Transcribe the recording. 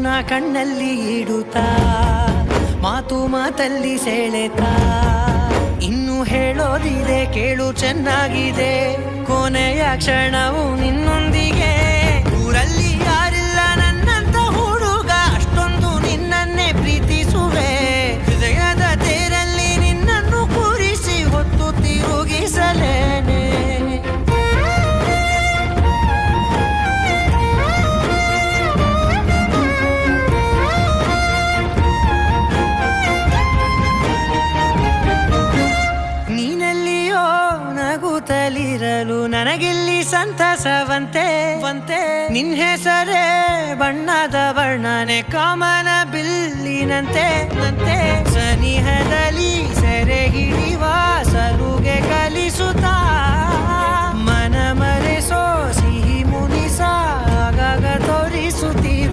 ನನ್ನ ಕಣ್ಣಲ್ಲಿ ಇಡುತ್ತಾ ಮಾತು ಮಾತಲ್ಲಿ ಸೆಳೆತಾ ಇನ್ನು ಹೇಳೋದಿದೆ ಕೇಳು ಚೆನ್ನಾಗಿದೆ ಕೊನೆಯ ಕ್ಷಣವು ನಿನ್ನೊಂದಿಗೆ ಊರಲ್ಲಿ ಯಾರಿಲ್ಲ ನನ್ನಂತ ಹುಡುಗ ಅಷ್ಟೊಂದು ನಿನ್ನನ್ನೇ ಪ್ರೀತಿಸುವೆ ಹೃದಯದ ತೇರಲ್ಲಿ ನಿನ್ನನ್ನು ಕೂರಿಸಿ ಹೊತ್ತು ತಿರುಗಿಸಲೇನೆ ನಗುತ್ತಲಿರಲು ನನಗಿಲ್ಲಿ ಸಂತಸವಂತೆ ನಿನ್ ಹೆಸರೇ ಬಣ್ಣದ ವರ್ಣನೆ ಕಾಮನ ಬಿಲ್ಲಿನಂತೆ ಸನಿಹದಲ್ಲಿ ಸೆರೆ ಹಿಡಿಯುವ ಸಲುಗೆ ಕಲಿಸುತ್ತಾ